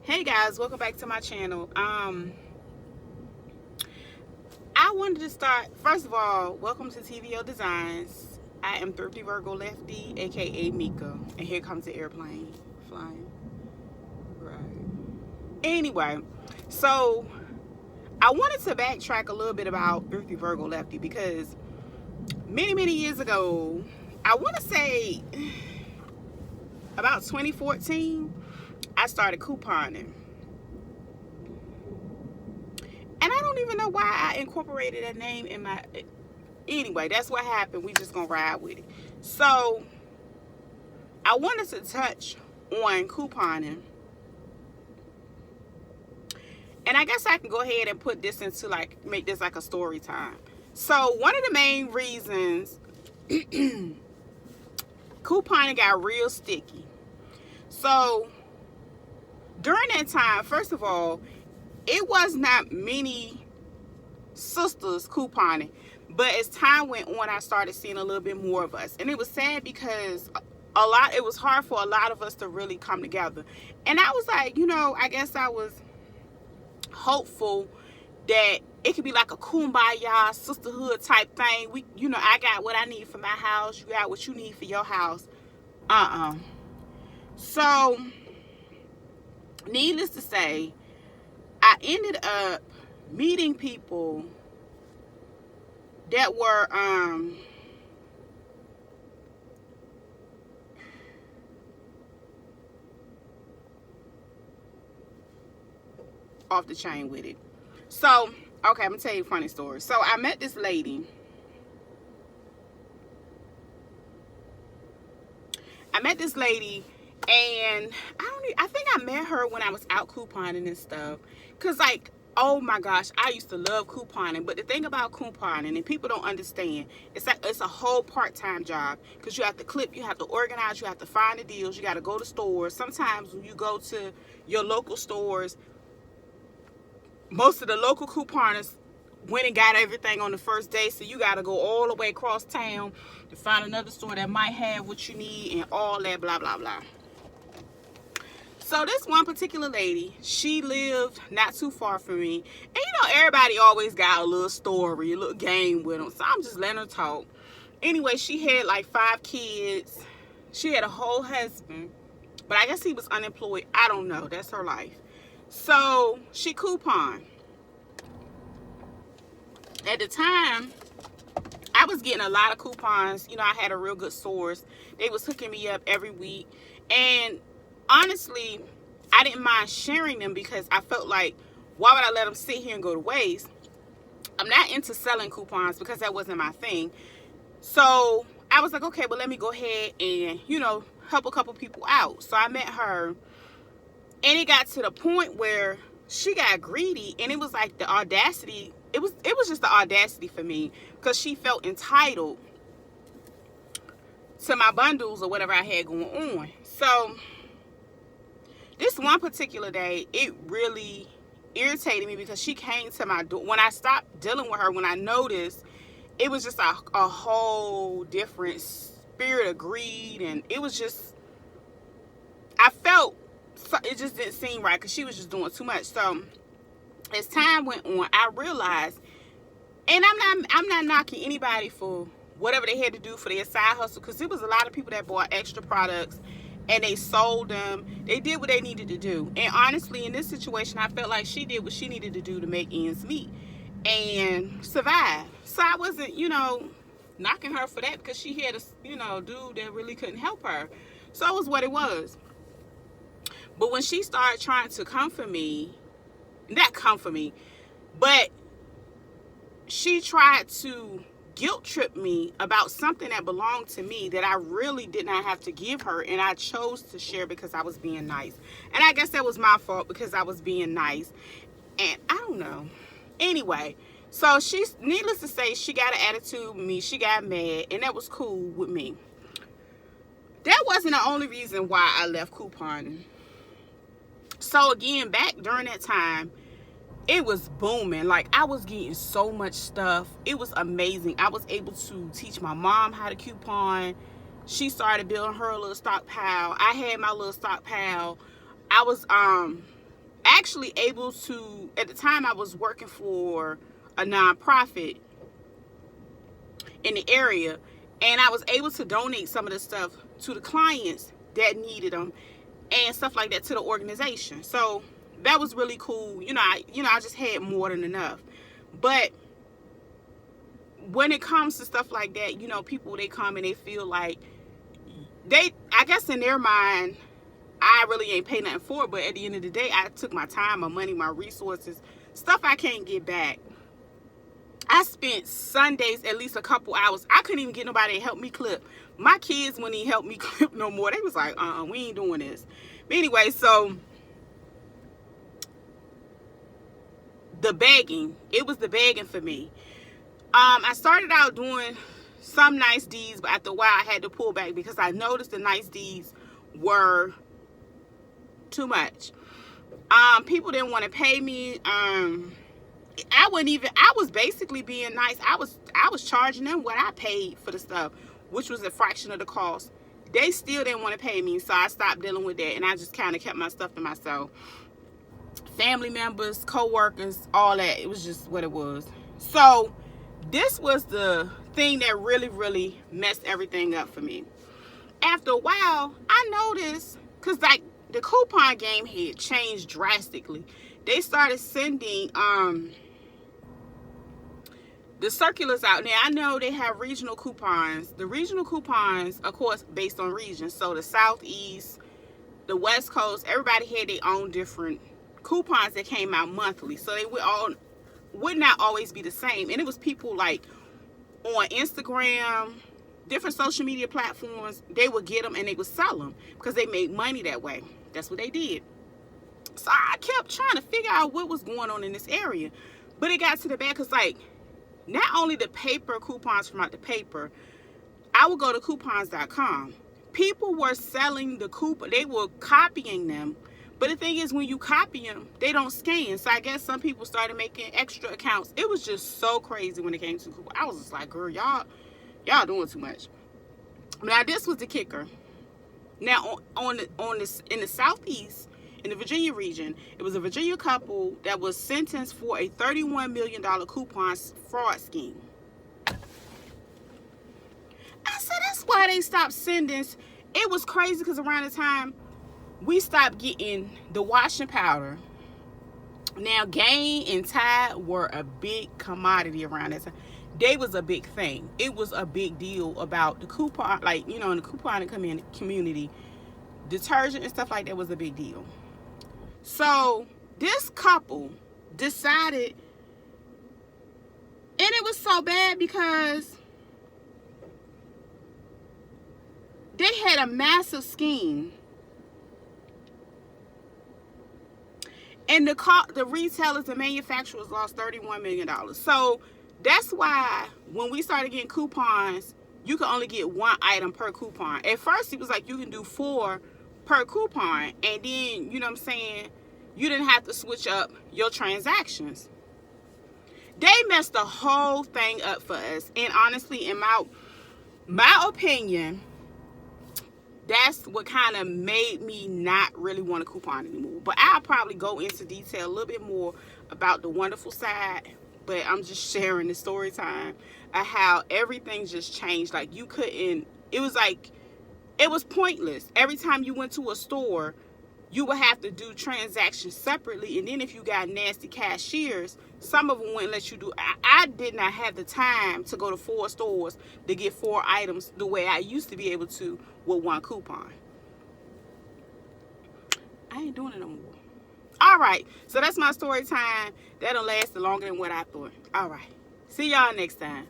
Hey guys, welcome back to my channel. I wanted to start, first of all, welcome to TVO Designs. I am Thrifty Virgo Lefty, aka Mika, and here comes the airplane flying. Right. Anyway, so I wanted to backtrack a little bit about Thrifty Virgo Lefty because many years ago, I want to say about 2014, I started couponing. And I don't even know why I incorporated that name in my... Anyway, that's what happened. We just gonna ride with it. So, I wanted to touch on couponing. And I guess I can go ahead and put this into make this like a story time. So, one of the main reasons couponing got real sticky. So, during that time, first of all, it was not many sisters couponing, but as time went on, I started seeing a little bit more of us, and it was sad because it was hard for a lot of us to really come together. And I was like, I guess I was hopeful that it could be like a kumbaya sisterhood type thing. I got what I need for my house, you got what you need for your house. So, needless to say, I ended up meeting people that were off the chain with it. So, okay, I'm gonna tell you a funny story. So I met this lady. And I think I met her when I was out couponing and stuff. Cause oh my gosh, I used to love couponing. But the thing about couponing, and people don't understand, it's a whole part-time job. Because you have to clip, you have to organize, you have to find the deals, you got to go to stores. Sometimes when you go to your local stores, most of the local couponers went and got everything on the first day. So you got to go all the way across town to find another store that might have what you need and all that blah, blah, blah. So this one particular lady, she lived not too far from me. And everybody always got a little story, a little game with them. So I'm just letting her talk. Anyway, she had like 5 kids. She had a whole husband. But I guess he was unemployed. I don't know. That's her life. So she couponed. At the time, I was getting a lot of coupons. I had a real good source. They was hooking me up every week. And honestly, I didn't mind sharing them because I felt like, why would I let them sit here and go to waste? I'm not into selling coupons because that wasn't my thing. So I was like, okay, but let me go ahead and, help a couple people out. So I met her, and it got to the point where she got greedy, and it was like the audacity. It was just the audacity for me because she felt entitled to my bundles or whatever I had going on. So this one particular day, it really irritated me because she came to my door. When I stopped dealing with her, when I noticed, it was just a whole different spirit of greed. And it was just, I felt, it just didn't seem right because she was just doing too much. So as time went on, I realized, and I'm not knocking anybody for whatever they had to do for their side hustle, because there was a lot of people that bought extra products and they sold them. They did what they needed to do. And honestly, in this situation, I felt like she did what she needed to do to make ends meet and survive. So I wasn't, knocking her for that because she had a, dude that really couldn't help her. So it was what it was. But when she started trying to comfort me, not comfort me, but she tried to guilt trip me about something that belonged to me that I really did not have to give her, and I chose to share because I was being nice. And I guess that was my fault because I was being nice, and I don't know. Anyway, so needless to say, she got an attitude with me. She got mad, and that was cool with me. That wasn't the only reason why I left couponing. So again, back during that time, it was booming. Like, I was getting so much stuff. It was amazing. I was able to teach my mom how to coupon. She started building her little stockpile. I had my little stockpile. I was actually able to, at the time I was working for a nonprofit in the area, and I was able to donate some of the stuff to the clients that needed them and stuff like that to the organization. So that was really cool. I just had more than enough. But when it comes to stuff like that, people, they come and they feel like I guess in their mind, I really ain't pay nothing for it. But at the end of the day, I took my time, my money, my resources, stuff I can't get back. I spent Sundays at least a couple hours. I couldn't even get nobody to help me clip. My kids wouldn't even help me clip no more. They was like, we ain't doing this. But anyway, so the begging, it was the begging for me. I started out doing some nice deeds, but after a while I had to pull back because I noticed the nice deeds were too much. People didn't want to pay me. I was basically being nice. I was charging them what I paid for the stuff, which was a fraction of the cost. They still didn't want to pay me, so I stopped dealing with that, and I just kind of kept my stuff to myself. Family members, co-workers, all that, it was just what it was. So this was the thing that really, really messed everything up for me. After a while, I noticed, because like the coupon game had changed drastically. They started sending the circulars out. Now, I know they have regional coupons. The regional coupons, of course, based on regions. So the Southeast, the West Coast, everybody had their own different coupons that came out monthly. So they would not always be the same. And it was people like on Instagram, different social media platforms, they would get them and they would sell them because they made money that way. That's what they did. So I kept trying to figure out what was going on in this area. But it got to the bad because, like, not only the paper coupons from out the paper, I would go to coupons.com. People were selling the coupon. They were copying them. But the thing is, when you copy them, they don't scan. So I guess some people started making extra accounts. It was just so crazy when it came to coupons. I was just like, girl, y'all doing too much. Now, this was the kicker. Now, in the Southeast, in the Virginia region, it was a Virginia couple that was sentenced for a $31 million coupon fraud scheme. I said, that's why they stopped sending. It was crazy because around the time we stopped getting the washing powder. Now, Gain and Tide were a big commodity around that time. They was a big thing. It was a big deal about the coupon, like, in the couponing community, detergent and stuff like that was a big deal. So this couple decided, and it was so bad because they had a massive scheme, and the retailers, the manufacturers lost $31 million. So that's why when we started getting coupons, you could only get one item per coupon. At first, it was like you can do 4 per coupon, and then, you know what I'm saying, you didn't have to switch up your transactions. They messed the whole thing up for us, and honestly, in my opinion, that's what kind of made me not really want a coupon anymore. But I'll probably go into detail a little bit more about the wonderful side, but I'm just sharing the story time of how everything just changed. Like, you couldn't, it was pointless. Every time you went to a store, you would have to do transactions separately. And then if you got nasty cashiers, some of them wouldn't let you do. I did not have the time to go to 4 stores to get 4 items the way I used to be able to with one coupon. I ain't doing it no more. All right. So that's my story time. That'll last longer than what I thought. All right. See y'all next time.